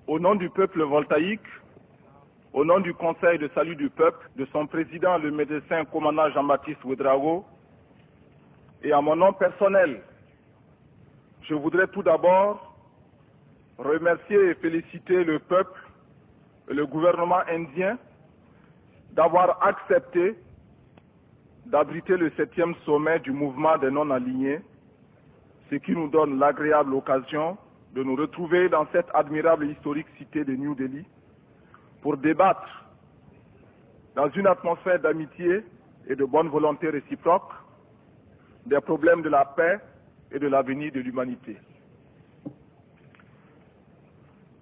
Au nom du peuple voltaïque, au nom du Conseil de salut du peuple, de son président, le médecin commandant Jean-Baptiste Ouedraogo, et à mon nom personnel, je voudrais tout d'abord remercier et féliciter le peuple et le gouvernement indien d'avoir accepté d'abriter le 7e sommet du mouvement des non-alignés, ce qui nous donne l'agréable occasion de nous retrouver dans cette admirable et historique cité de New Delhi pour débattre dans une atmosphère d'amitié et de bonne volonté réciproque des problèmes de la paix et de l'avenir de l'humanité.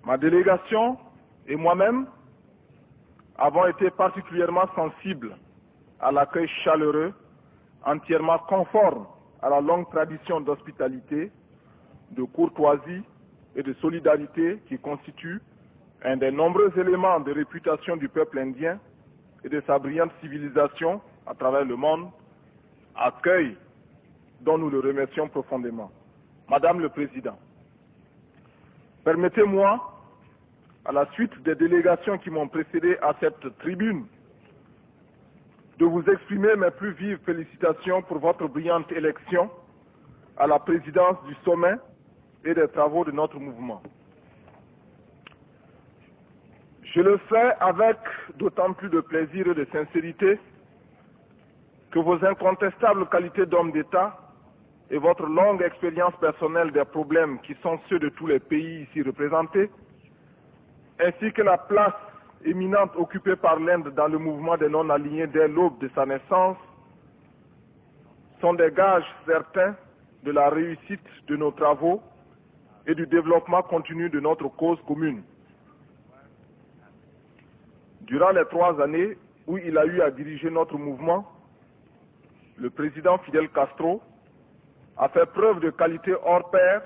Ma délégation et moi-même avons été particulièrement sensibles à l'accueil chaleureux, entièrement conforme à la longue tradition d'hospitalité, de courtoisie et de solidarité qui constitue un des nombreux éléments de réputation du peuple indien et de sa brillante civilisation à travers le monde, accueil dont nous le remercions profondément. Madame le Président, permettez-moi, à la suite des délégations qui m'ont précédé à cette tribune, de vous exprimer mes plus vives félicitations pour votre brillante élection à la présidence du sommet et des travaux de notre mouvement. Je le fais avec d'autant plus de plaisir et de sincérité que vos incontestables qualités d'homme d'État et votre longue expérience personnelle des problèmes qui sont ceux de tous les pays ici représentés, ainsi que la place éminente occupée par l'Inde dans le mouvement des non-alignés dès l'aube de sa naissance, sont des gages certains de la réussite de nos travaux et du développement continu de notre cause commune. Durant les 3 années où il a eu à diriger notre mouvement, le président Fidel Castro a fait preuve de qualité hors pair,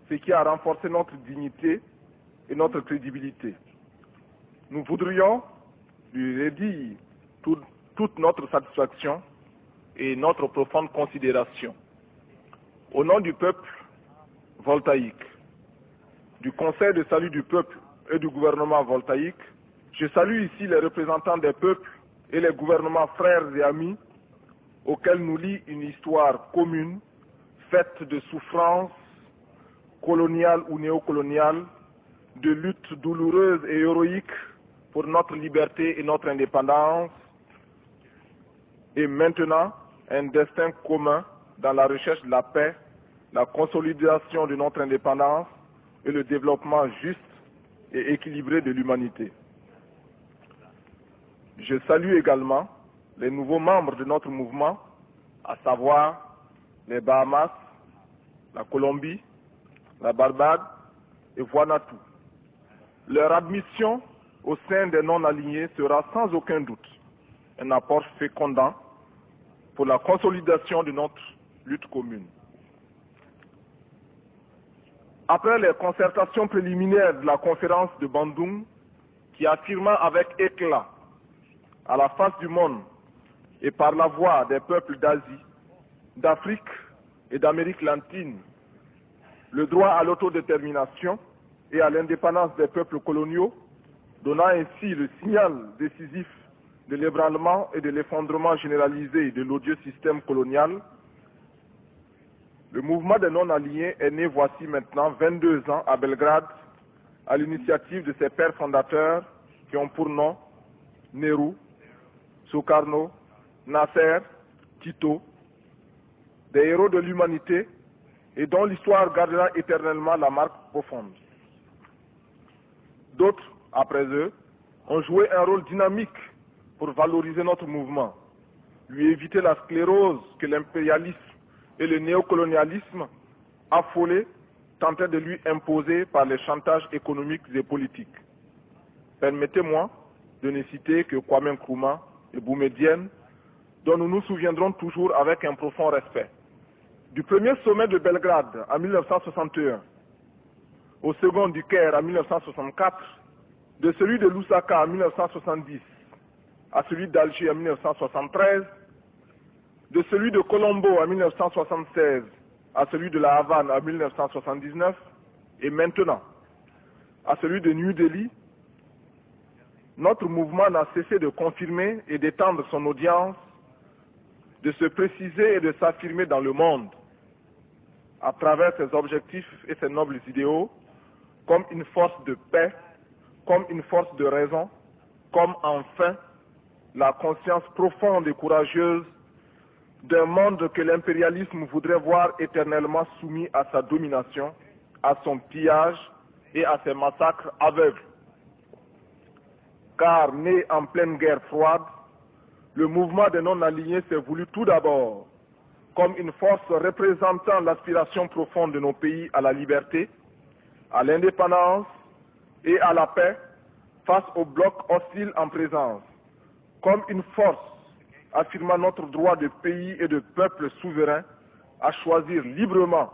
ce qui a renforcé notre dignité et notre crédibilité. Nous voudrions lui redire toute notre satisfaction et notre profonde considération. Au nom du peuple voltaïque, du Conseil de salut du peuple et du gouvernement voltaïque, je salue ici les représentants des peuples et les gouvernements frères et amis auxquels nous lie une histoire commune faite de souffrances coloniales ou néocoloniales, de luttes douloureuses et héroïques pour notre liberté et notre indépendance, et maintenant un destin commun dans la recherche de la paix, la consolidation de notre indépendance et le développement juste et équilibré de l'humanité. Je salue également les nouveaux membres de notre mouvement, à savoir les Bahamas, la Colombie, la Barbade et Vanuatu. Leur admission au sein des non-alignés sera sans aucun doute un apport fécondant pour la consolidation de notre lutte commune. Après les concertations préliminaires de la conférence de Bandung, qui affirma avec éclat, à la face du monde et par la voix des peuples d'Asie, d'Afrique et d'Amérique latine, le droit à l'autodétermination et à l'indépendance des peuples coloniaux, donnant ainsi le signal décisif de l'ébranlement et de l'effondrement généralisé de l'odieux système colonial, le mouvement des non-alignés est né voici maintenant 22 ans à Belgrade, à l'initiative de ses pères fondateurs qui ont pour nom Nehru, Sukarno, Nasser, Tito, des héros de l'humanité et dont l'histoire gardera éternellement la marque profonde. D'autres, après eux, ont joué un rôle dynamique pour valoriser notre mouvement, lui éviter la sclérose que l'impérialisme et le néocolonialisme affolés tentaient de lui imposer par les chantages économiques et politiques. Permettez-moi de ne citer que Kwame Nkrumah et Boumedienne, dont nous nous souviendrons toujours avec un profond respect. Du premier sommet de Belgrade en 1961, au second du Caire en 1964, de celui de Lusaka en 1970 à celui d'Alger en 1973, de celui de Colombo en 1976 à celui de la Havane en 1979, et maintenant à celui de New Delhi, notre mouvement n'a cessé de confirmer et d'étendre son audience, de se préciser et de s'affirmer dans le monde, à travers ses objectifs et ses nobles idéaux, comme une force de paix, comme une force de raison, comme enfin la conscience profonde et courageuse d'un monde que l'impérialisme voudrait voir éternellement soumis à sa domination, à son pillage et à ses massacres aveugles. Car né en pleine guerre froide, le mouvement des non-alignés s'est voulu tout d'abord comme une force représentant l'aspiration profonde de nos pays à la liberté, à l'indépendance et à la paix face aux blocs hostiles en présence, comme une force affirmant notre droit de pays et de peuple souverain à choisir librement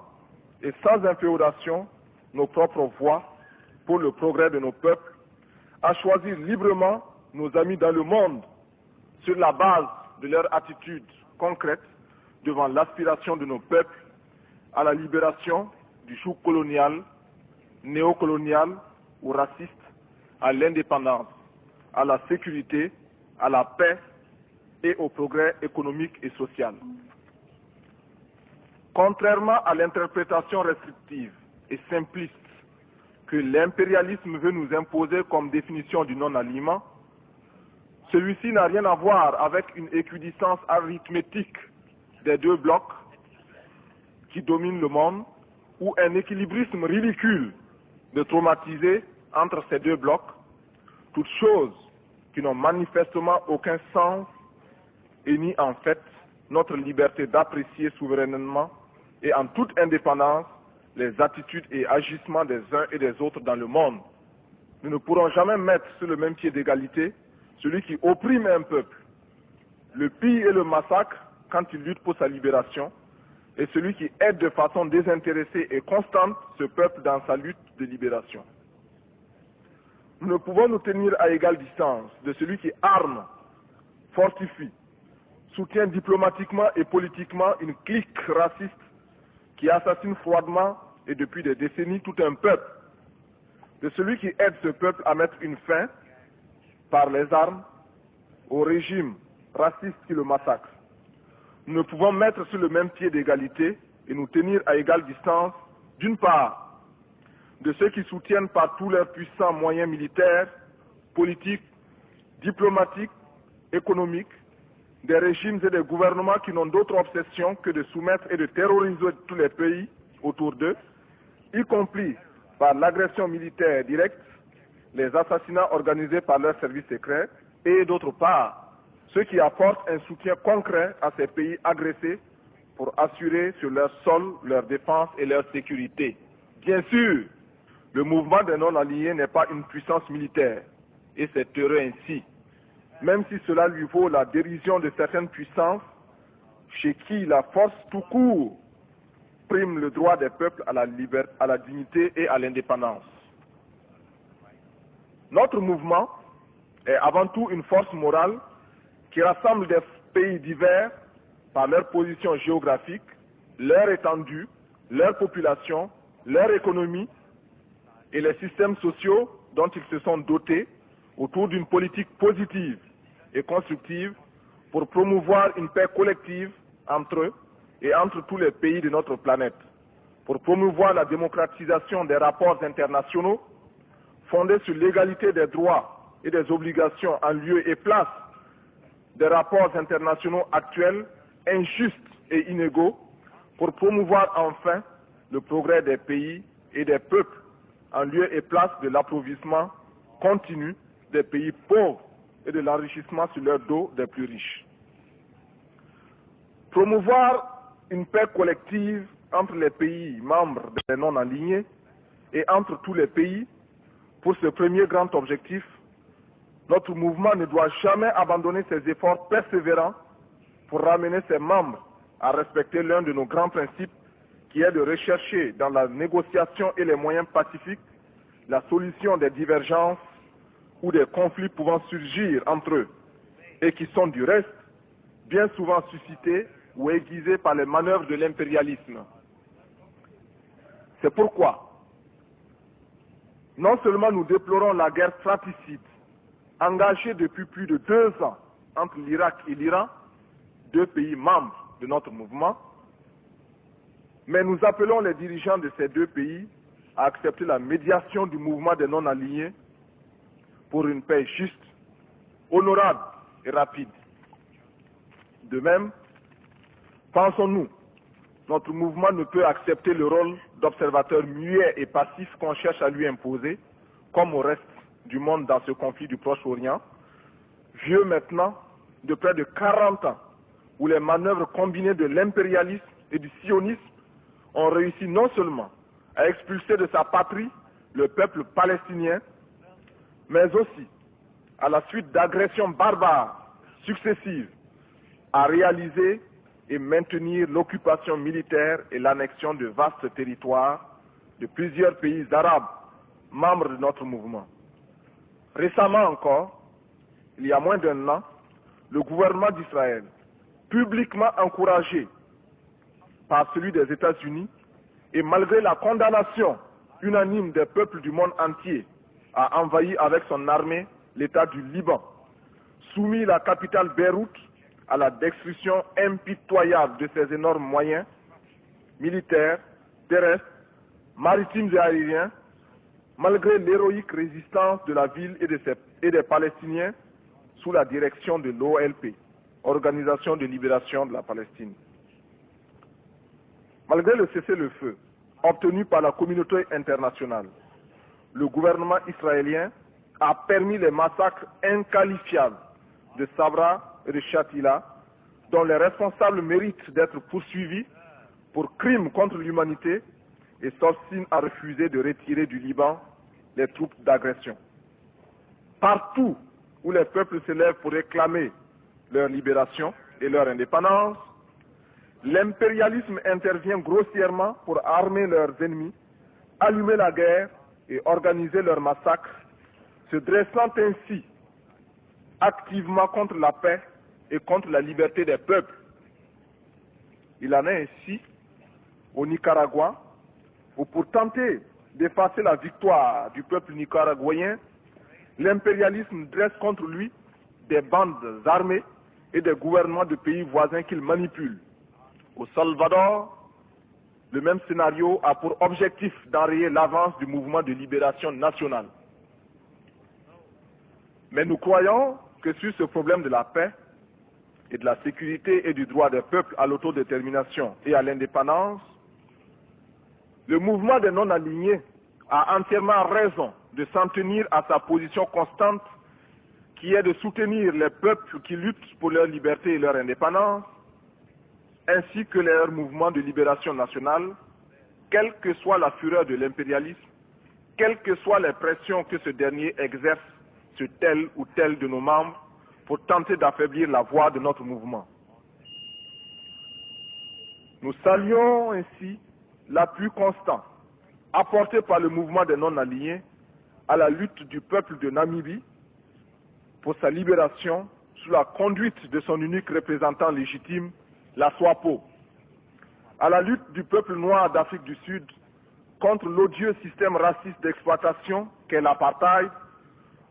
et sans inféodation nos propres voies pour le progrès de nos peuples, à choisir librement nos amis dans le monde sur la base de leur attitude concrète devant l'aspiration de nos peuples à la libération du joug colonial, néocolonial ou raciste, à l'indépendance, à la sécurité, à la paix et au progrès économique et social. Contrairement à l'interprétation restrictive et simpliste que l'impérialisme veut nous imposer comme définition du non-alignement, celui-ci n'a rien à voir avec une équidistance arithmétique des deux blocs qui dominent le monde ou un équilibrisme ridicule de traumatisés entre ces deux blocs, toutes choses qui n'ont manifestement aucun sens et ni en fait notre liberté d'apprécier souverainement et en toute indépendance les attitudes et agissements des uns et des autres dans le monde. Nous ne pourrons jamais mettre sur le même pied d'égalité celui qui opprime un peuple, le pille et le massacre quand il lutte pour sa libération, et celui qui aide de façon désintéressée et constante ce peuple dans sa lutte de libération. Nous ne pouvons nous tenir à égale distance de celui qui arme, fortifie, soutient diplomatiquement et politiquement une clique raciste qui assassine froidement et depuis des décennies tout un peuple, de celui qui aide ce peuple à mettre une fin par les armes au régime raciste qui le massacre. Nous ne pouvons mettre sur le même pied d'égalité et nous tenir à égale distance, d'une part, de ceux qui soutiennent par tous leurs puissants moyens militaires, politiques, diplomatiques, économiques, des régimes et des gouvernements qui n'ont d'autre obsession que de soumettre et de terroriser tous les pays autour d'eux, y compris par l'agression militaire directe, les assassinats organisés par leurs services secrets, et d'autre part, ceux qui apportent un soutien concret à ces pays agressés pour assurer sur leur sol leur défense et leur sécurité. Bien sûr, le mouvement des non-alignés n'est pas une puissance militaire, et c'est heureux ainsi, même si cela lui vaut la dérision de certaines puissances chez qui la force tout court prime le droit des peuples à la dignité et à l'indépendance. Notre mouvement est avant tout une force morale qui rassemble des pays divers par leur position géographique, leur étendue, leur population, leur économie et les systèmes sociaux dont ils se sont dotés autour d'une politique positive et constructive pour promouvoir une paix collective entre eux et entre tous les pays de notre planète, pour promouvoir la démocratisation des rapports internationaux fondés sur l'égalité des droits et des obligations en lieu et place des rapports internationaux actuels, injustes et inégaux, pour promouvoir enfin le progrès des pays et des peuples en lieu et place de l'appauvrissement continu des pays pauvres et de l'enrichissement sur leur dos des plus riches. Promouvoir une paix collective entre les pays membres des non-alignés et entre tous les pays, pour ce premier grand objectif, notre mouvement ne doit jamais abandonner ses efforts persévérants pour ramener ses membres à respecter l'un de nos grands principes qui est de rechercher dans la négociation et les moyens pacifiques la solution des divergences ou des conflits pouvant surgir entre eux et qui sont du reste bien souvent suscités ou aiguisés par les manœuvres de l'impérialisme. C'est pourquoi Non seulement nous déplorons la guerre fratricide engagée depuis plus de 2 ans entre l'Irak et l'Iran, 2 pays membres de notre mouvement, mais nous appelons les dirigeants de ces 2 pays à accepter la médiation du mouvement des non-alignés pour une paix juste, honorable et rapide. De même, pensons-nous, notre mouvement ne peut accepter le rôle d'observateur muet et passif qu'on cherche à lui imposer, comme au reste du monde dans ce conflit du Proche-Orient, vieux maintenant de près de 40 ans, où les manœuvres combinées de l'impérialisme et du sionisme ont réussi non seulement à expulser de sa patrie le peuple palestinien, mais aussi, à la suite d'agressions barbares successives, à réaliser et maintenir l'occupation militaire et l'annexion de vastes territoires de plusieurs pays arabes, membres de notre mouvement. Récemment encore, il y a moins d'1 an, le gouvernement d'Israël, publiquement encouragé par celui des États-Unis, et malgré la condamnation unanime des peuples du monde entier, a envahi avec son armée l'État du Liban, soumis la capitale Beyrouth à la destruction impitoyable de ses énormes moyens militaires, terrestres, maritimes et aériens, malgré l'héroïque résistance de la ville et des Palestiniens sous la direction de l'OLP, Organisation de libération de la Palestine. Malgré le cessez-le-feu obtenu par la communauté internationale, le gouvernement israélien a permis les massacres inqualifiables de Sabra et de Shatila, dont les responsables méritent d'être poursuivis pour crimes contre l'humanité, et s'obstine à refuser de retirer du Liban les troupes d'agression. Partout où les peuples se lèvent pour réclamer leur libération et leur indépendance, l'impérialisme intervient grossièrement pour armer leurs ennemis, allumer la guerre et organiser leurs massacres, se dressant ainsi activement contre la paix et contre la liberté des peuples. Il en est ainsi au Nicaragua, où pour tenter d'effacer la victoire du peuple nicaraguayen, l'impérialisme dresse contre lui des bandes armées et des gouvernements de pays voisins qu'il manipule. Au Salvador, le même scénario a pour objectif d'enrayer l'avance du mouvement de libération nationale. Mais nous croyons que sur ce problème de la paix et de la sécurité et du droit des peuples à l'autodétermination et à l'indépendance, le mouvement des non-alignés a entièrement raison de s'en tenir à sa position constante qui est de soutenir les peuples qui luttent pour leur liberté et leur indépendance, ainsi que leur mouvement de libération nationale, quelle que soit la fureur de l'impérialisme, quelles que soient les pressions que ce dernier exerce sur tel ou tel de nos membres pour tenter d'affaiblir la voix de notre mouvement. Nous saluons ainsi l'appui constant apporté par le mouvement des non-alignés à la lutte du peuple de Namibie pour sa libération sous la conduite de son unique représentant légitime, la SWAPO, à la lutte du peuple noir d'Afrique du Sud contre l'odieux système raciste d'exploitation qu'est l'apartheid,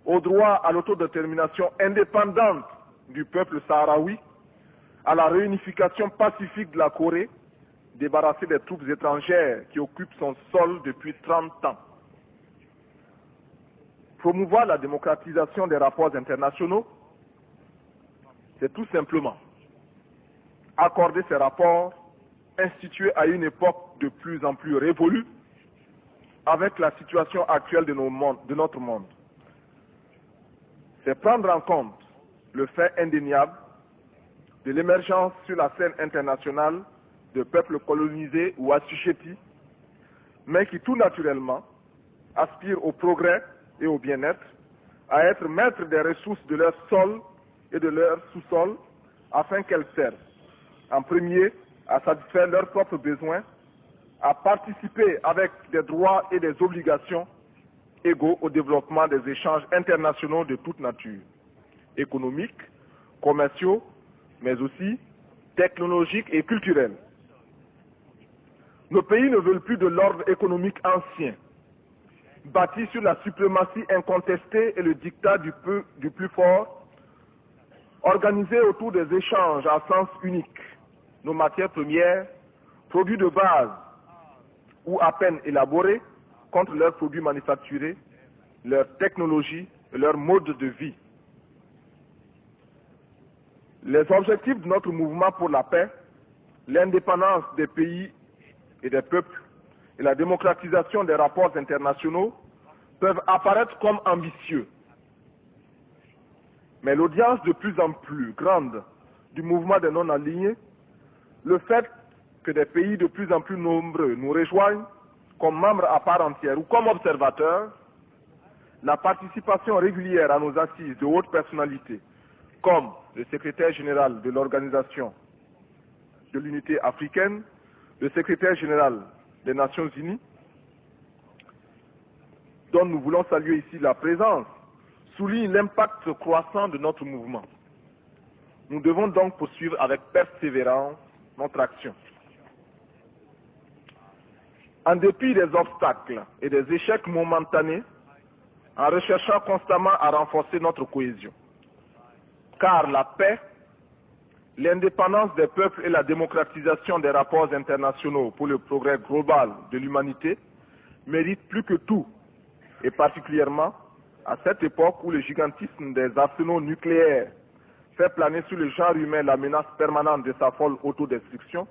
au droit à l'autodétermination indépendante du peuple sahraoui, à la réunification pacifique de la Corée, débarrassée des troupes étrangères qui occupent son sol depuis 30 ans. Promouvoir la démocratisation des rapports internationaux, c'est tout simplement accorder ces rapports institués à une époque de plus en plus révolue avec la situation actuelle de notre monde. C'est prendre en compte le fait indéniable de l'émergence sur la scène internationale de peuples colonisés ou assujettis, mais qui tout naturellement aspirent au progrès et au bien-être, à être maîtres des ressources de leur sol et de leur sous-sol, afin qu'elles servent, en premier, à satisfaire leurs propres besoins, à participer avec des droits et des obligations égaux au développement des échanges internationaux de toute nature, économiques, commerciaux, mais aussi technologiques et culturels. Nos pays ne veulent plus de l'ordre économique ancien, bâti sur la suprématie incontestée et le diktat du plus fort, organisé autour des échanges à sens unique, nos matières premières, produits de base ou à peine élaborés, contre leurs produits manufacturés, leur technologie et leur mode de vie. Les objectifs de notre mouvement pour la paix, l'indépendance des pays et des peuples et la démocratisation des rapports internationaux peuvent apparaître comme ambitieux. Mais l'audience de plus en plus grande du mouvement des non-alignés, le fait que des pays de plus en plus nombreux nous rejoignent comme membres à part entière ou comme observateurs, la participation régulière à nos assises de haute personnalité, comme le secrétaire général de l'Organisation de l'Unité africaine, le secrétaire général des Nations Unies, dont nous voulons saluer ici la présence, souligne l'impact croissant de notre mouvement. Nous devons donc poursuivre avec persévérance notre action. En dépit des obstacles et des échecs momentanés, en recherchant constamment à renforcer notre cohésion. Car la paix, l'indépendance des peuples et la démocratisation des rapports internationaux pour le progrès global de l'humanité méritent plus que tout, et particulièrement à cette époque où le gigantisme des arsenaux nucléaires fait planer sur le genre humain la menace permanente de sa folle autodestruction,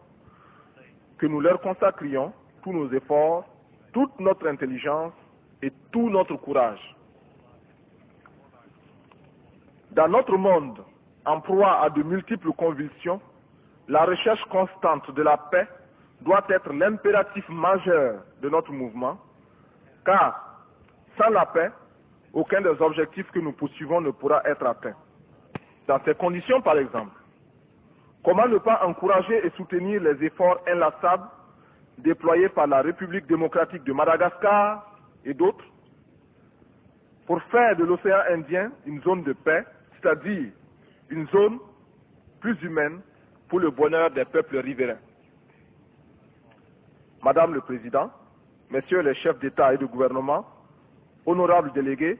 que nous leur consacrions tous nos efforts, toute notre intelligence et tout notre courage. Dans notre monde, en proie à de multiples convulsions, la recherche constante de la paix doit être l'impératif majeur de notre mouvement, car sans la paix, aucun des objectifs que nous poursuivons ne pourra être atteint. Dans ces conditions, par exemple, comment ne pas encourager et soutenir les efforts inlassables déployés par la République démocratique de Madagascar et d'autres pour faire de l'océan Indien une zone de paix, c'est-à-dire une zone plus humaine pour le bonheur des peuples riverains. Madame le Président, Messieurs les chefs d'État et de gouvernement, honorables délégués,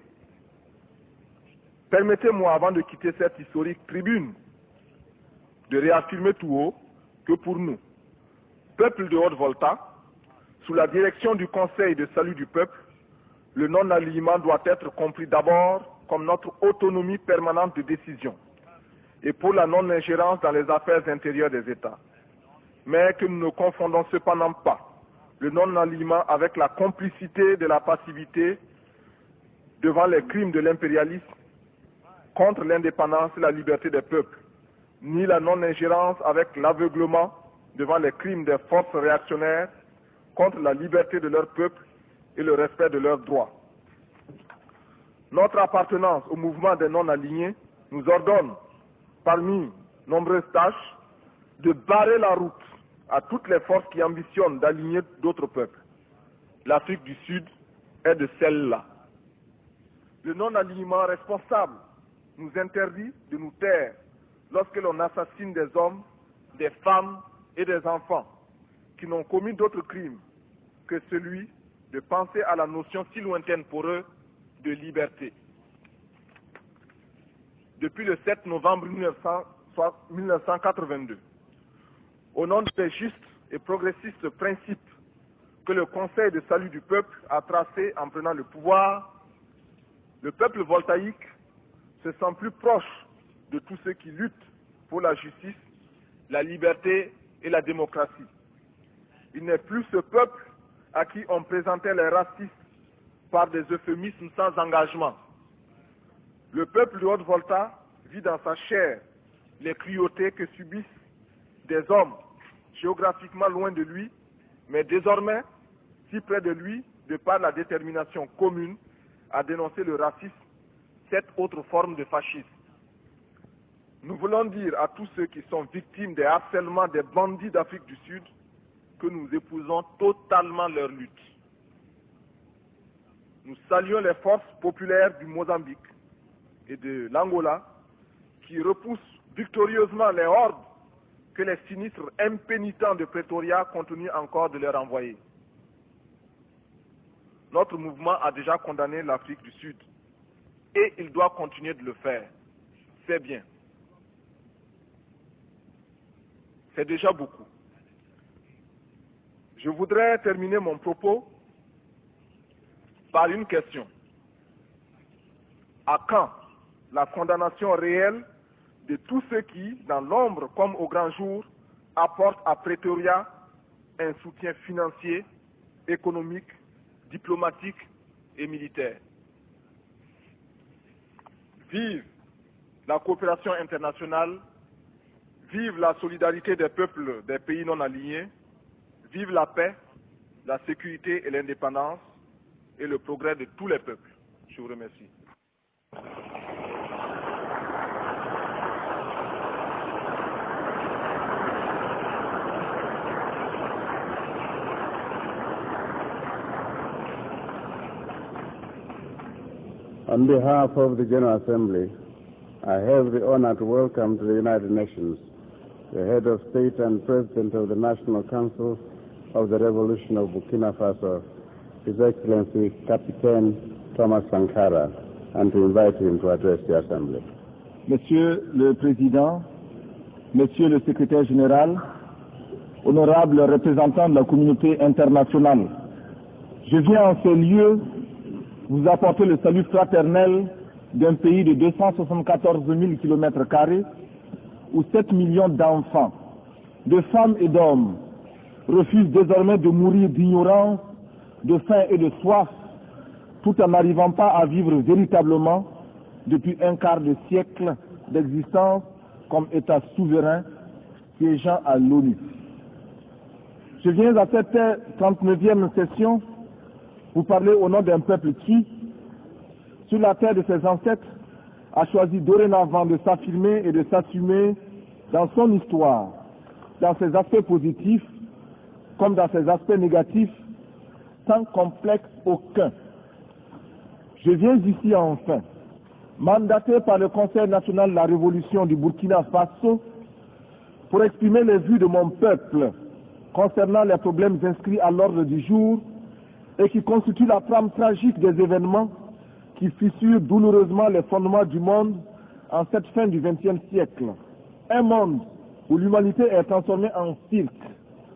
permettez-moi, avant de quitter cette historique tribune, de réaffirmer tout haut que pour nous, peuple de Haute-Volta, sous la direction du Conseil de salut du peuple, le non-alignement doit être compris d'abord comme notre autonomie permanente de décision et pour la non-ingérence dans les affaires intérieures des États. Mais que nous ne confondons cependant pas le non-alignement avec la complicité de la passivité devant les crimes de l'impérialisme contre l'indépendance et la liberté des peuples, ni la non-ingérence avec l'aveuglement devant les crimes des forces réactionnaires contre la liberté de leur peuple et le respect de leurs droits. Notre appartenance au mouvement des non-alignés nous ordonne, parmi nombreuses tâches, de barrer la route à toutes les forces qui ambitionnent d'aligner d'autres peuples. L'Afrique du Sud est de celle-là. Le non-alignement responsable nous interdit de nous taire lorsque l'on assassine des hommes, des femmes et des enfants qui n'ont commis d'autres crimes que celui de penser à la notion si lointaine pour eux de liberté. Depuis le 7 novembre 1982, au nom des justes et progressistes principes que le Conseil de salut du peuple a tracés en prenant le pouvoir, le peuple voltaïque se sent plus proche de tous ceux qui luttent pour la justice, la liberté et la démocratie. Il n'est plus ce peuple à qui on présentait les racistes par des euphémismes sans engagement. Le peuple de Haute-Volta vit dans sa chair les cruautés que subissent des hommes géographiquement loin de lui, mais désormais si près de lui, de par la détermination commune à dénoncer le racisme, cette autre forme de fascisme. Nous voulons dire à tous ceux qui sont victimes des harcèlements des bandits d'Afrique du Sud que nous épousons totalement leur lutte. Nous saluons les forces populaires du Mozambique et de l'Angola qui repoussent victorieusement les hordes que les sinistres impénitents de Pretoria continuent encore de leur envoyer. notre mouvement a déjà condamné l'Afrique du Sud et il doit continuer de le faire. C'est bien. C'est déjà beaucoup. Je voudrais terminer mon propos par une question. À quand la condamnation réelle de tous ceux qui, dans l'ombre comme au grand jour, apportent à Pretoria un soutien financier, économique, diplomatique et militaire? Vive la coopération internationale, vive la solidarité des peuples des pays non alignés, vive la paix, la sécurité et l'indépendance et le progrès de tous les peuples. Je vous remercie. On behalf of the General Assembly, I have the honor to welcome to the United Nations the head of state and president of the National Council of the Revolution of Burkina Faso, His Excellency Capitaine Thomas Sankara, and to invite him to address the Assembly. Monsieur le Président, Monsieur le Secrétaire Général, honorables représentants de la communauté internationale, je viens en ces lieux vous apporter le salut fraternel d'un pays de 274 000 km² où 7 millions d'enfants, de femmes et d'hommes refusent désormais de mourir d'ignorance, de faim et de soif, tout en n'arrivant pas à vivre véritablement depuis un quart de siècle d'existence comme État souverain siégeant à l'ONU. Je viens à cette 39e session vous parler au nom d'un peuple qui, sur la terre de ses ancêtres, a choisi dorénavant de s'affirmer et de s'assumer dans son histoire, dans ses aspects positifs comme dans ses aspects négatifs, sans complexe aucun. Je viens ici enfin, mandaté par le Conseil national de la Révolution du Burkina Faso, pour exprimer les vues de mon peuple concernant les problèmes inscrits à l'ordre du jour et qui constituent la trame tragique des événements qui fissurent douloureusement les fondements du monde en cette fin du XXe siècle. Un monde où l'humanité est transformée en cirque,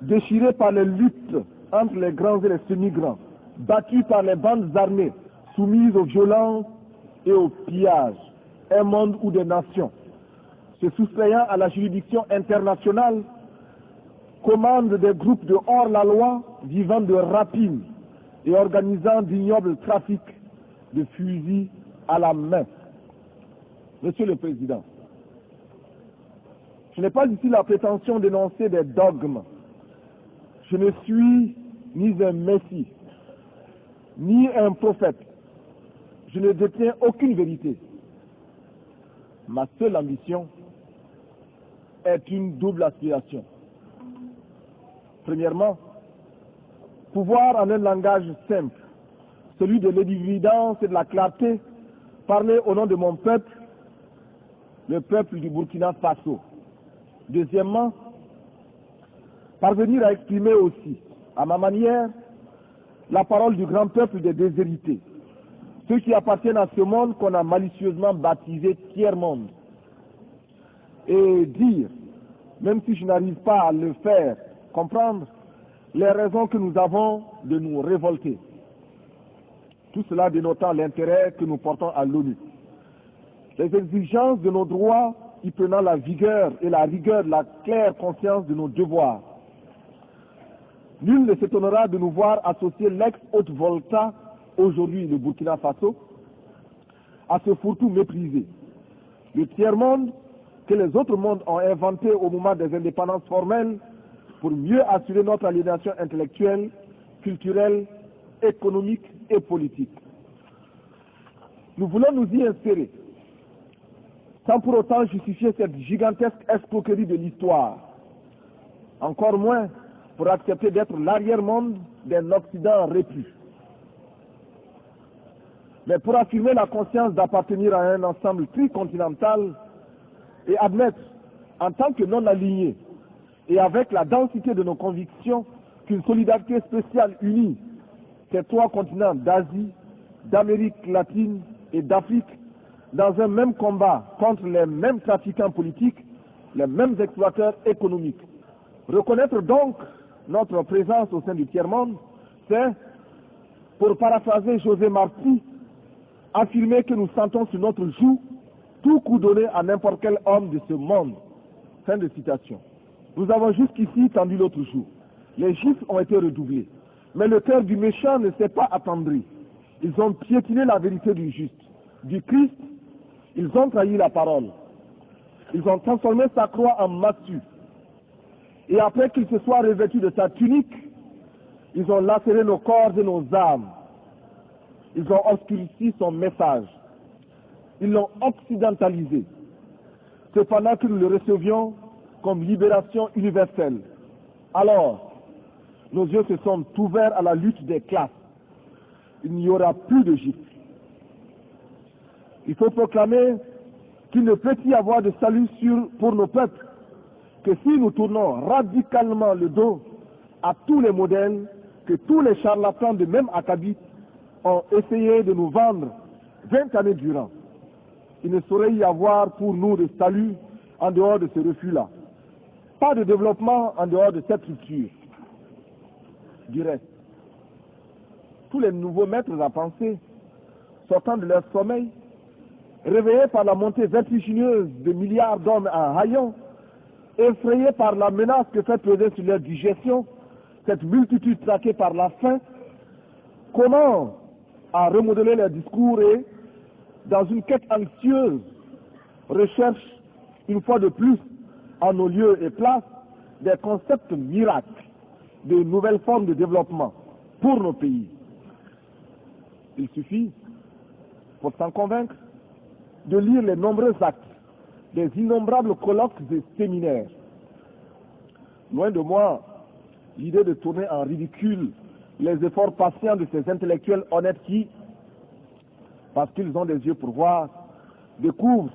déchiré par les luttes entre les grands et les semi-grands, battu par les bandes armées, soumises aux violences et aux pillages. Un monde où des nations, se soustrayant à la juridiction internationale, commandent des groupes de hors-la-loi vivant de rapines et organisant d'ignobles trafics de fusils à la main. Monsieur le Président, je n'ai pas ici la prétention d'énoncer des dogmes. Je ne suis ni un messie, ni un prophète. Je ne détiens aucune vérité. Ma seule ambition est une double aspiration. Premièrement, pouvoir en un langage simple, celui de l'évidence et de la clarté, parler au nom de mon peuple, le peuple du Burkina Faso. Deuxièmement, parvenir à exprimer aussi, à ma manière, la parole du grand peuple des déshérités, ceux qui appartiennent à ce monde qu'on a malicieusement baptisé tiers-monde, et dire, même si je n'arrive pas à le faire comprendre, les raisons que nous avons de nous révolter. Tout cela dénotant l'intérêt que nous portons à l'ONU. Les exigences de nos droits y prenant la vigueur et la rigueur de la claire conscience de nos devoirs. Nul ne s'étonnera de nous voir associer l'ex-Haute-Volta, aujourd'hui le Burkina Faso, à ce fourre-tout méprisé. Le tiers-monde que les autres mondes ont inventé au moment des indépendances formelles pour mieux assurer notre aliénation intellectuelle, culturelle, économique et politique. Nous voulons nous y insérer, sans pour autant justifier cette gigantesque escroquerie de l'histoire, encore moins pour accepter d'être l'arrière-monde d'un Occident répu. Mais pour affirmer la conscience d'appartenir à un ensemble tricontinental et admettre, en tant que non-alignés, et avec la densité de nos convictions, qu'une solidarité spéciale unie ces trois continents d'Asie, d'Amérique latine et d'Afrique dans un même combat contre les mêmes trafiquants politiques, les mêmes exploiteurs économiques. Reconnaître donc notre présence au sein du tiers-monde, c'est, pour paraphraser José Marti, affirmer que nous sentons sur notre joue tout coup donné à n'importe quel homme de ce monde. Fin de citation. Nous avons jusqu'ici tendu l'autre joue. Les gifles ont été redoublés. Mais le cœur du méchant ne s'est pas attendri. Ils ont piétiné la vérité du juste. Du Christ, ils ont trahi la parole. Ils ont transformé sa croix en massue. Et après qu'il se soit revêtu de sa tunique, ils ont lacéré nos corps et nos âmes. Ils ont obscurci son message. Ils l'ont occidentalisé. Cependant que nous le recevions comme libération universelle. Alors, nos yeux se sont ouverts à la lutte des classes. Il n'y aura plus de gifles. Il faut proclamer qu'il ne peut y avoir de salut pour nos peuples que si nous tournons radicalement le dos à tous les modèles que tous les charlatans de même acabit ont essayé de nous vendre 20 années durant. Il ne saurait y avoir pour nous de salut en dehors de ce refus-là. Pas de développement en dehors de cette rupture. Du reste, tous les nouveaux maîtres à penser, sortant de leur sommeil, réveillés par la montée vertigineuse de milliards d'hommes en haillons, effrayés par la menace que fait peser sur leur digestion, cette multitude traquée par la faim, comment à remodeler leur discours et, dans une quête anxieuse, recherchent une fois de plus, en nos lieux et places, des concepts miracles, de nouvelles formes de développement pour nos pays. Il suffit, pour s'en convaincre, de lire les nombreux actes, des innombrables colloques et séminaires. Loin de moi l'idée de tourner en ridicule les efforts patients de ces intellectuels honnêtes qui, parce qu'ils ont des yeux pour voir, découvrent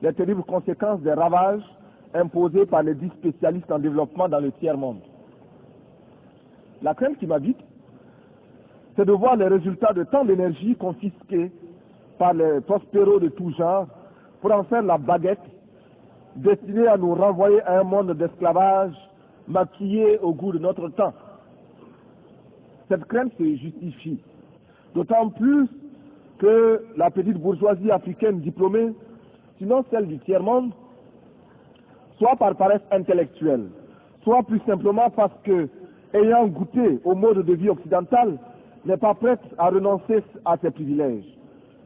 les terribles conséquences des ravages imposés par les 10 spécialistes en développement dans le tiers-monde. La crainte qui m'habite, c'est de voir les résultats de tant d'énergie confisquée par les prospéros de tout genre pour en faire la baguette destinée à nous renvoyer à un monde d'esclavage maquillé au goût de notre temps. Cette crainte se justifie, d'autant plus que la petite bourgeoisie africaine diplômée, sinon celle du tiers-monde, soit par paresse intellectuelle, soit plus simplement parce que, ayant goûté au mode de vie occidental, n'est pas prête à renoncer à ses privilèges.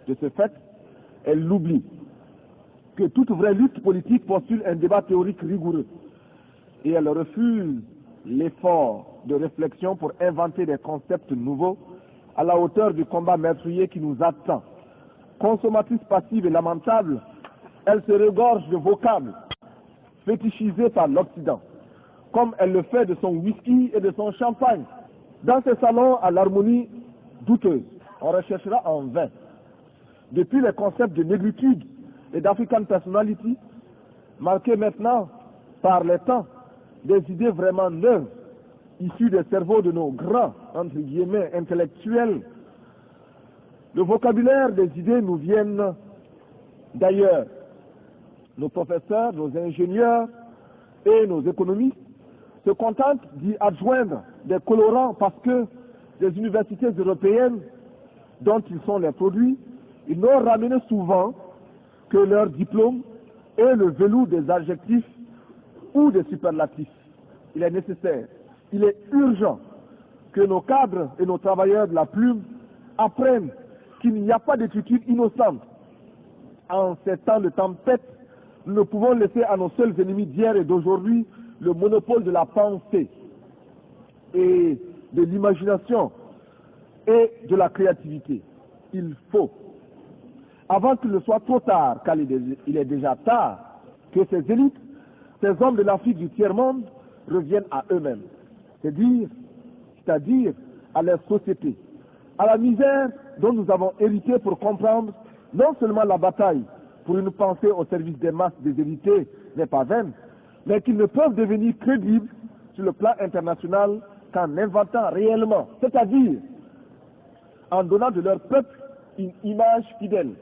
De ce fait, elle l'oublie que toute vraie lutte politique postule un débat théorique rigoureux et elle refuse l'effort de réflexion pour inventer des concepts nouveaux à la hauteur du combat meurtrier qui nous attend. Consommatrice passive et lamentable, elle se regorge de vocables fétichisés par l'Occident, comme elle le fait de son whisky et de son champagne. Dans ces salons à l'harmonie douteuse, on recherchera en vain. Depuis les concepts de négritude et d'African personality, marqués maintenant par les temps, des idées vraiment neuves, issues des cerveaux de nos grands, entre guillemets, intellectuels. Le vocabulaire des idées nous viennent d'ailleurs. Nos professeurs, nos ingénieurs et nos économistes se contentent d'y adjoindre des colorants parce que les universités européennes dont ils sont les produits, ils n'ont ramené souvent que leur diplôme et le velours des adjectifs ou des superlatifs. Il est nécessaire, il est urgent que nos cadres et nos travailleurs de la plume apprennent qu'il n'y a pas d'écriture innocente. En ces temps de tempête, nous ne pouvons laisser à nos seuls ennemis d'hier et d'aujourd'hui le monopole de la pensée et de l'imagination et de la créativité. Il faut, avant qu'il ne soit trop tard, car il est déjà tard, que ces élites, ces hommes de l'Afrique du tiers-monde reviennent à eux-mêmes, c'est-à-dire à leur société, à la misère dont nous avons hérité pour comprendre non seulement la bataille pour une pensée au service des masses déshéritées n'est pas vaine, mais qu'ils ne peuvent devenir crédibles sur le plan international qu'en inventant réellement, c'est-à-dire en donnant de leur peuple une image fidèle.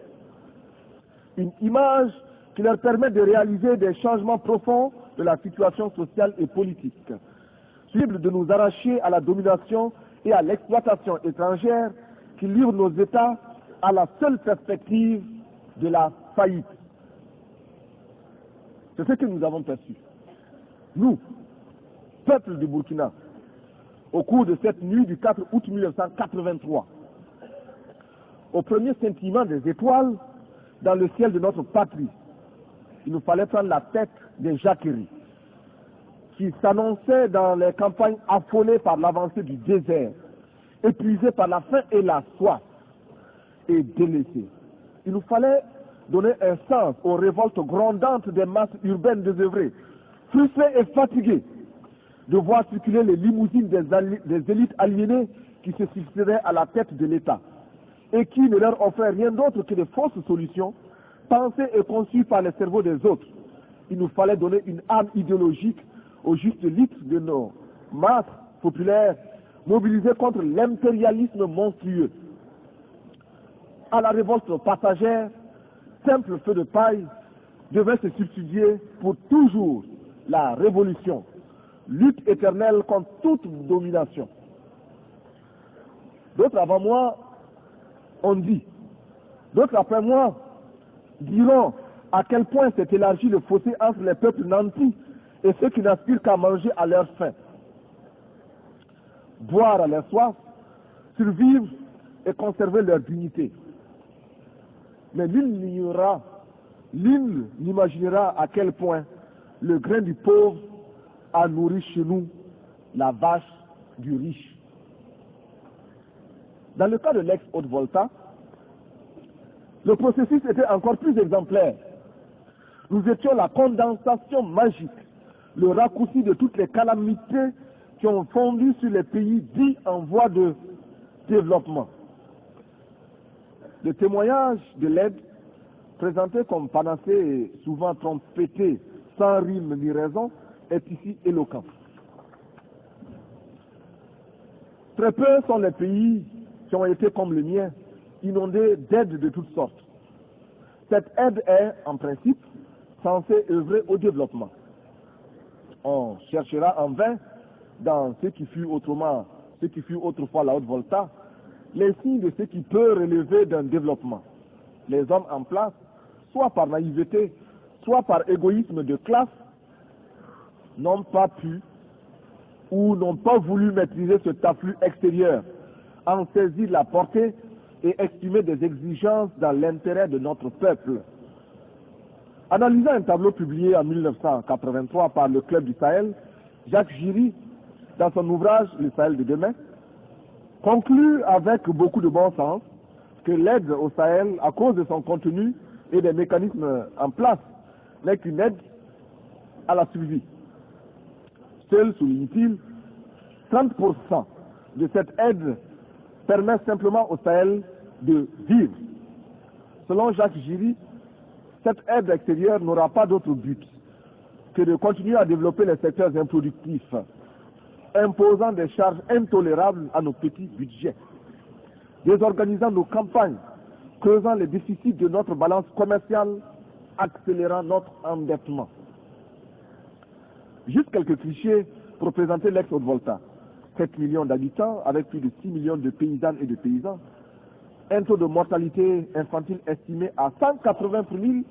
Une image qui leur permet de réaliser des changements profonds de la situation sociale et politique. Cible de nous arracher à la domination et à l'exploitation étrangère qui livre nos États à la seule perspective de la faillite. C'est ce que nous avons perçu. Nous, peuple du Burkina, au cours de cette nuit du 4 août 1983, au premier scintillement des étoiles dans le ciel de notre patrie, il nous fallait prendre la tête des jacqueries qui s'annonçaient dans les campagnes affolées par l'avancée du désert, épuisées par la faim et la soif et délaissées. Il nous fallait donner un sens aux révoltes grondantes des masses urbaines désœuvrées, frustrées et fatiguées de voir circuler les limousines des élites aliénées qui se succédaient à la tête de l'État et qui ne leur offraient rien d'autre que de fausses solutions pensées et conçues par les cerveaux des autres. Il nous fallait donner une âme idéologique au juste litre de nos masses populaires mobilisées contre l'impérialisme monstrueux. À la révolte passagère, simple feu de paille devait se substituer pour toujours la révolution, lutte éternelle contre toute domination. D'autres avant moi ont dit, d'autres après moi diront à quel point s'est élargi le fossé entre les peuples nantis et ceux qui n'aspirent qu'à manger à leur faim, boire à leur soif, survivre et conserver leur dignité. Mais nul n'imaginera à quel point le grain du pauvre a nourri chez nous la vache du riche. Dans le cas de l'ex-Haute-Volta, le processus était encore plus exemplaire. Nous étions la condensation magique, le raccourci de toutes les calamités qui ont fondu sur les pays dits en voie de développement. Le témoignage de l'aide, présenté comme panacée et souvent trompetté, sans rime ni raison, est ici éloquent. Très peu sont les pays qui ont été comme le mien, inondés d'aides de toutes sortes. Cette aide est, en principe, censée œuvrer au développement. On cherchera en vain, dans ce qui fut autrefois la Haute-Volta, les signes de ce qui peut relever d'un développement. Les hommes en place, soit par naïveté, soit par égoïsme de classe, n'ont pas pu ou n'ont pas voulu maîtriser cet afflux extérieur, en saisir la portée et exprimer des exigences dans l'intérêt de notre peuple. Analysant un tableau publié en 1983 par le Club du Sahel, Jacques Giry, dans son ouvrage Le Sahel de demain, conclut avec beaucoup de bon sens que l'aide au Sahel, à cause de son contenu et des mécanismes en place, n'est qu'une aide à la survie. Seul, souligne-t-il, 30% de cette aide permet simplement au Sahel de vivre. Selon Jacques Giry, cette aide extérieure n'aura pas d'autre but que de continuer à développer les secteurs improductifs, imposant des charges intolérables à nos petits budgets, désorganisant nos campagnes, creusant les déficits de notre balance commerciale, accélérant notre endettement. Juste quelques clichés pour présenter l'ex-Haute-Volta. 7 millions d'habitants avec plus de 6 millions de paysannes et de paysans, un taux de mortalité infantile estimé à 180 pour 1000,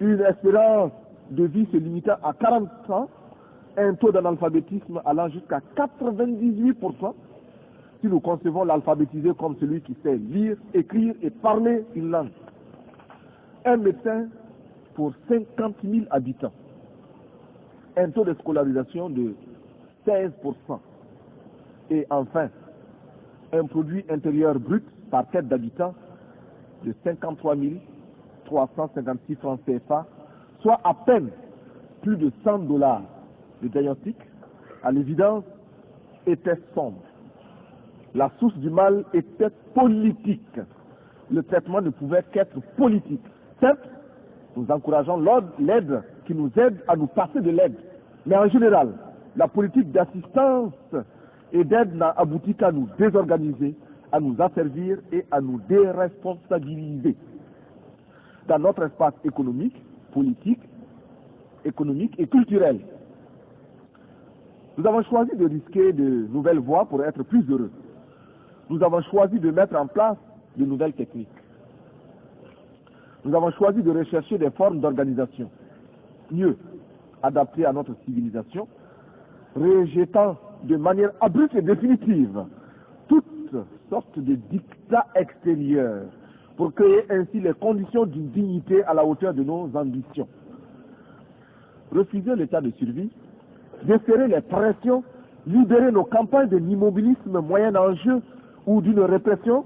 une espérance de vie se limitant à 40 ans, un taux d'analphabétisme allant jusqu'à 98%, si nous concevons l'alphabétisé comme celui qui sait lire, écrire et parler une langue. Un médecin pour 50 000 habitants. Un taux de scolarisation de 16%. Et enfin, un produit intérieur brut par tête d'habitant de 53 356 francs CFA, soit à peine plus de $100. Le diagnostic, à l'évidence, était sombre. La source du mal était politique. Le traitement ne pouvait qu'être politique. Certes, nous encourageons l'aide qui nous aide à nous passer de l'aide. Mais en général, la politique d'assistance et d'aide n'a abouti qu'à nous désorganiser, à nous asservir et à nous déresponsabiliser dans notre espace économique, politique, économique et culturel. Nous avons choisi de risquer de nouvelles voies pour être plus heureux. Nous avons choisi de mettre en place de nouvelles techniques. Nous avons choisi de rechercher des formes d'organisation mieux adaptées à notre civilisation, rejetant de manière abrupte et définitive toutes sortes de dictats extérieurs pour créer ainsi les conditions d'une dignité à la hauteur de nos ambitions. Refuser l'état de survie, desserrer les pressions, libérer nos campagnes de l'immobilisme moyen enjeu ou d'une répression,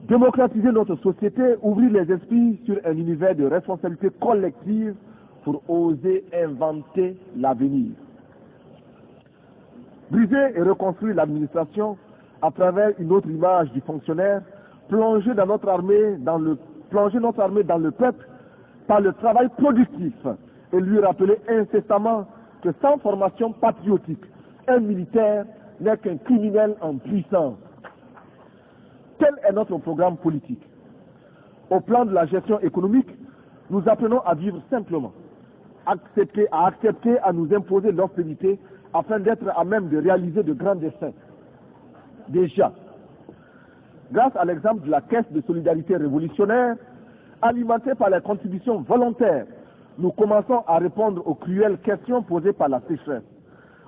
démocratiser notre société, ouvrir les esprits sur un univers de responsabilité collective pour oser inventer l'avenir. Briser et reconstruire l'administration à travers une autre image du fonctionnaire, plonger notre armée dans le peuple par le travail productif et lui rappeler incessamment que sans formation patriotique, un militaire n'est qu'un criminel en puissance. Tel est notre programme politique. Au plan de la gestion économique, nous apprenons à vivre simplement, à accepter à nous imposer l'austérité afin d'être à même de réaliser de grands desseins. Déjà, grâce à l'exemple de la Caisse de solidarité révolutionnaire, alimentée par les contributions volontaires, nous commençons à répondre aux cruelles questions posées par la sécheresse.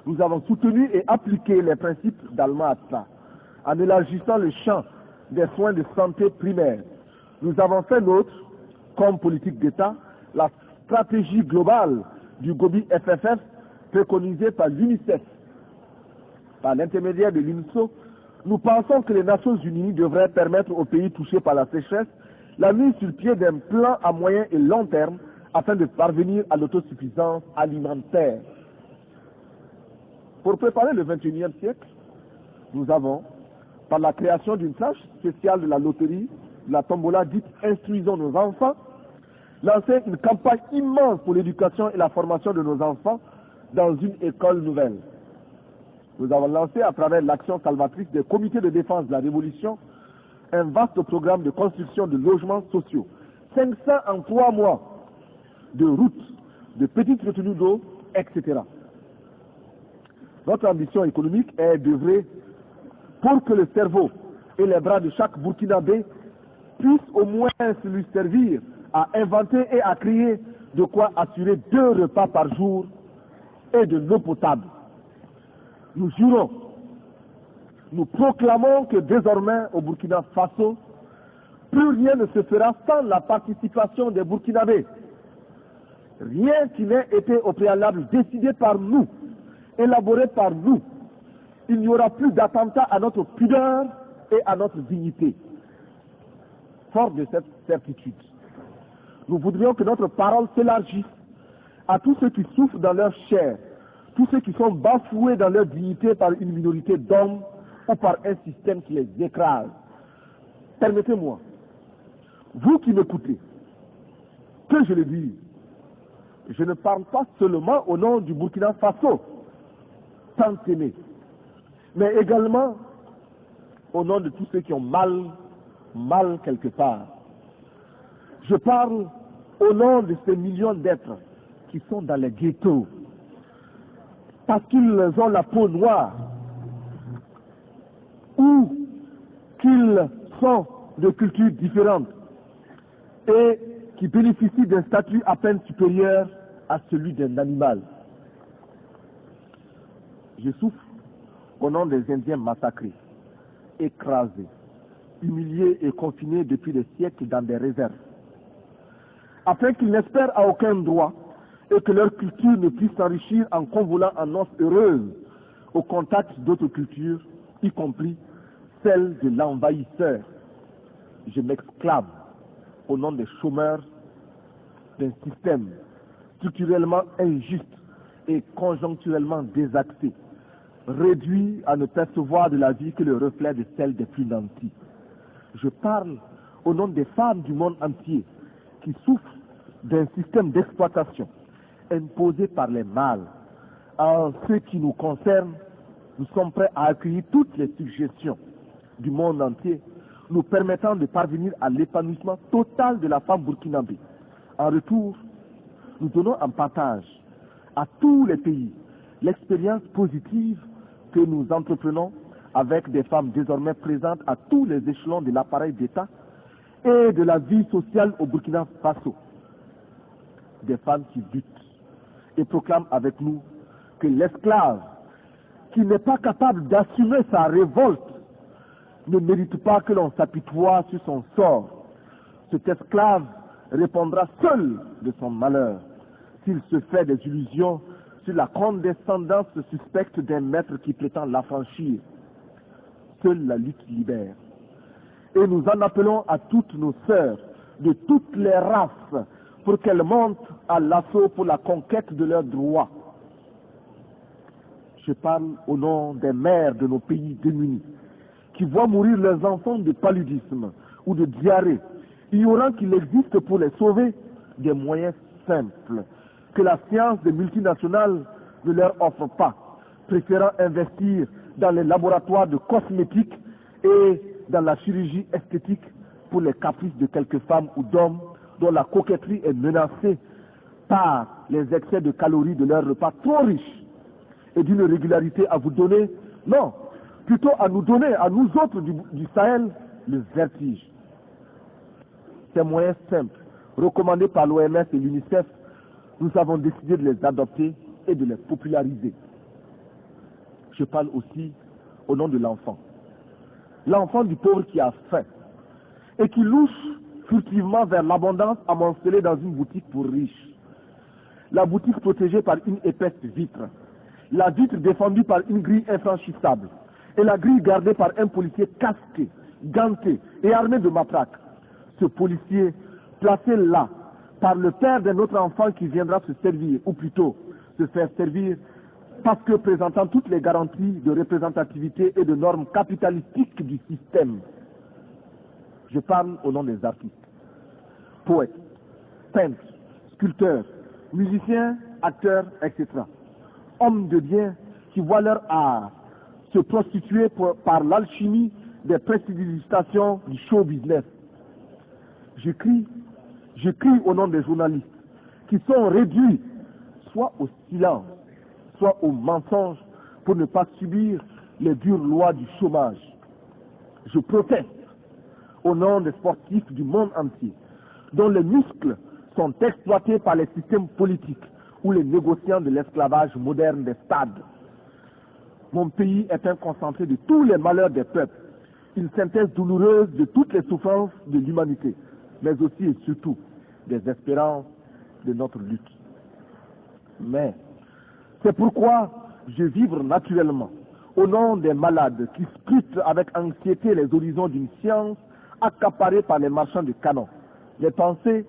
Nous avons soutenu et appliqué les principes d'Alma-Ata en élargissant le champ des soins de santé primaires. Nous avons fait nôtre, comme politique d'État, la stratégie globale du Gobi FFF préconisée par l'UNICEF. Par l'intermédiaire de l'UNSO, nous pensons que les Nations Unies devraient permettre aux pays touchés par la sécheresse la mise sur pied d'un plan à moyen et long terme afin de parvenir à l'autosuffisance alimentaire. Pour préparer le XXIe siècle, nous avons, par la création d'une tranche spéciale de la loterie, de la tombola dite « Instruisons nos enfants », lancé une campagne immense pour l'éducation et la formation de nos enfants dans une école nouvelle. Nous avons lancé à travers l'action salvatrice des comités de défense de la Révolution un vaste programme de construction de logements sociaux, 500 en 3 mois, de routes, de petites retenues d'eau, etc. Notre ambition économique est d'œuvrer pour que le cerveau et les bras de chaque Burkinabé puissent au moins se lui servir à inventer et à créer de quoi assurer 2 repas par jour et de l'eau potable. Nous jurons, nous proclamons que désormais au Burkina Faso, plus rien ne se fera sans la participation des Burkinabés. Rien qui n'ait été au préalable décidé par nous, élaboré par nous. Il n'y aura plus d'attentat à notre pudeur et à notre dignité. Fort de cette certitude, nous voudrions que notre parole s'élargisse à tous ceux qui souffrent dans leur chair, tous ceux qui sont bafoués dans leur dignité par une minorité d'hommes ou par un système qui les écrase. Permettez-moi, vous qui m'écoutez, que je le dise, je ne parle pas seulement au nom du Burkina Faso, tant aimé, mais également au nom de tous ceux qui ont mal quelque part. Je parle au nom de ces millions d'êtres qui sont dans les ghettos, parce qu'ils ont la peau noire, ou qu'ils sont de cultures différentes, et qui bénéficient d'un statut à peine supérieur à celui d'un animal. Je souffre au nom des Indiens massacrés, écrasés, humiliés et confinés depuis des siècles dans des réserves, afin qu'ils n'espèrent à aucun droit et que leur culture ne puisse s'enrichir en convolant en noces heureuses au contact d'autres cultures, y compris celle de l'envahisseur. Je m'exclame au nom des chômeurs d'un système structurellement injuste et conjoncturellement désaxé, réduit à ne percevoir de la vie que le reflet de celle des plus nantis. Je parle au nom des femmes du monde entier qui souffrent d'un système d'exploitation imposé par les mâles. En ce qui nous concerne, nous sommes prêts à accueillir toutes les suggestions du monde entier, nous permettant de parvenir à l'épanouissement total de la femme burkinabé. En retour, nous donnons en partage à tous les pays l'expérience positive que nous entreprenons avec des femmes désormais présentes à tous les échelons de l'appareil d'État et de la vie sociale au Burkina Faso. Des femmes qui luttent et proclament avec nous que l'esclave qui n'est pas capable d'assumer sa révolte ne mérite pas que l'on s'apitoie sur son sort. Cet esclave répondra seul de son malheur s'il se fait des illusions sur la condescendance suspecte d'un maître qui prétend l'affranchir. Seule la lutte libère. Et nous en appelons à toutes nos sœurs de toutes les races pour qu'elles montent à l'assaut pour la conquête de leurs droits. Je parle au nom des mères de nos pays démunis qui voient mourir leurs enfants de paludisme ou de diarrhée, ignorant qu'il existe pour les sauver des moyens simples que la science des multinationales ne leur offre pas, préférant investir dans les laboratoires de cosmétiques et dans la chirurgie esthétique pour les caprices de quelques femmes ou d'hommes dont la coquetterie est menacée par les excès de calories de leurs repas trop riches et d'une régularité à vous donner, non, plutôt à nous donner, à nous autres du Sahel, le vertige. Ces moyens simples, recommandés par l'OMS et l'UNICEF, nous avons décidé de les adopter et de les populariser. Je parle aussi au nom de l'enfant. L'enfant du pauvre qui a faim et qui louche furtivement vers l'abondance amoncelée dans une boutique pour riches. La boutique protégée par une épaisse vitre. La vitre défendue par une grille infranchissable. Et la grille gardée par un policier casqué, ganté et armé de matraque. Ce policier, placé là par le père d'un autre enfant qui viendra se servir, ou plutôt se faire servir, parce que présentant toutes les garanties de représentativité et de normes capitalistiques du système. Je parle au nom des artistes, poètes, peintres, sculpteurs, musiciens, acteurs, etc. Hommes de bien qui voient leur art se prostituer par l'alchimie des prestidigitations du show business. Je crie au nom des journalistes qui sont réduits soit au silence, soit au mensonge pour ne pas subir les dures lois du chômage. Je proteste au nom des sportifs du monde entier, dont les muscles sont exploités par les systèmes politiques ou les négociants de l'esclavage moderne des stades. Mon pays est un concentré de tous les malheurs des peuples, une synthèse douloureuse de toutes les souffrances de l'humanité, mais aussi et surtout des espérances de notre lutte. Mais c'est pourquoi je vivre naturellement au nom des malades qui scrutent avec anxiété les horizons d'une science accaparée par les marchands de canons. Les pensées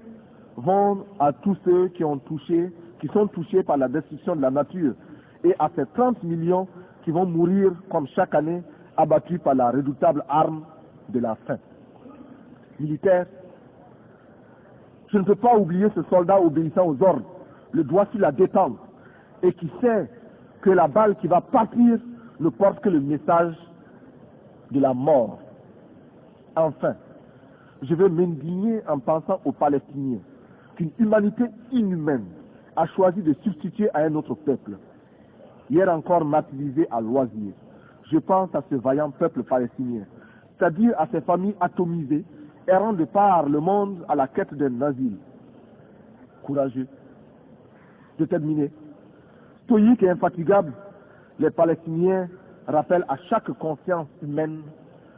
vont à tous ceux qui sont touchés par la destruction de la nature et à ces 30 millions qui vont mourir comme chaque année abattus par la redoutable arme de la faim. Militaire, je ne peux pas oublier ce soldat obéissant aux ordres, le doigt sur la détente, et qui sait que la balle qui va partir ne porte que le message de la mort. Enfin, je veux m'indigner en pensant aux Palestiniens qu'une humanité inhumaine a choisi de substituer à un autre peuple. Hier encore martyrisé à loisir, je pense à ce vaillant peuple palestinien, c'est-à-dire à ces familles atomisées, errant de par le monde à la quête d'un asile. Courageux. Je termine. Stoïques et infatigables, les Palestiniens rappellent à chaque conscience humaine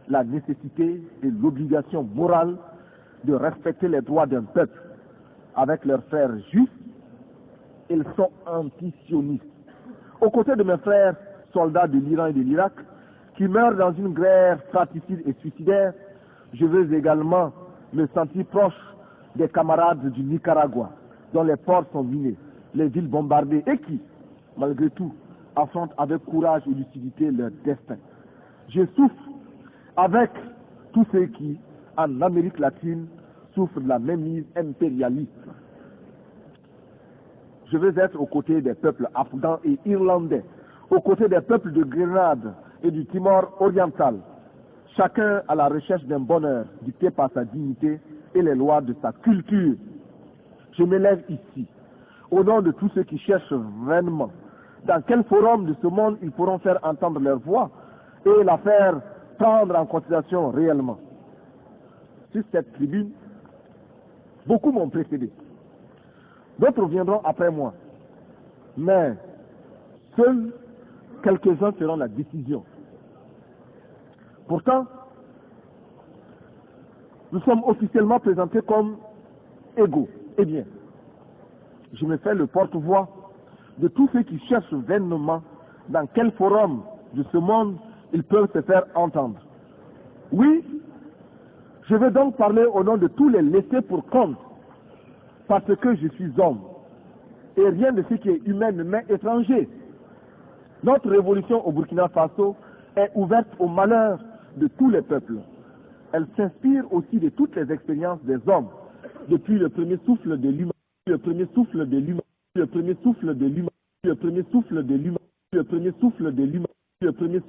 la nécessité et l'obligation morale de respecter les droits d'un peuple. Avec leurs frères juifs, ils sont anti-sionistes. Aux côtés de mes frères soldats de l'Iran et de l'Irak, qui meurent dans une guerre fratricide et suicidaire, je veux également me sentir proche des camarades du Nicaragua, dont les ports sont minés, les villes bombardées et qui, malgré tout, affrontent avec courage et lucidité leur destin. Je souffre avec tous ceux qui, en Amérique latine, souffrent de la mainmise impérialiste. Je veux être aux côtés des peuples afghans et irlandais, aux côtés des peuples de Grenade et du Timor oriental, chacun à la recherche d'un bonheur dicté par sa dignité et les lois de sa culture. Je m'élève ici, au nom de tous ceux qui cherchent vainement dans quel forum de ce monde ils pourront faire entendre leur voix et la faire prendre en considération réellement. Sur cette tribune, beaucoup m'ont précédé. D'autres viendront après moi. Mais seuls quelques-uns feront la décision. Pourtant, nous sommes officiellement présentés comme égaux. Eh bien, je me fais le porte-voix de tous ceux qui cherchent vainement dans quel forum de ce monde ils peuvent se faire entendre. Oui, je vais donc parler au nom de tous les laissés pour compte, parce que je suis homme, et rien de ce qui est humain ne m'est étranger. Notre révolution au Burkina Faso est ouverte au malheur de tous les peuples. Elle s'inspire aussi de toutes les expériences des hommes, depuis le premier souffle de l'humain, le premier souffle de l'humain, le premier souffle de l'humain, le premier souffle de l'humain, le premier souffle de l'humain, le premier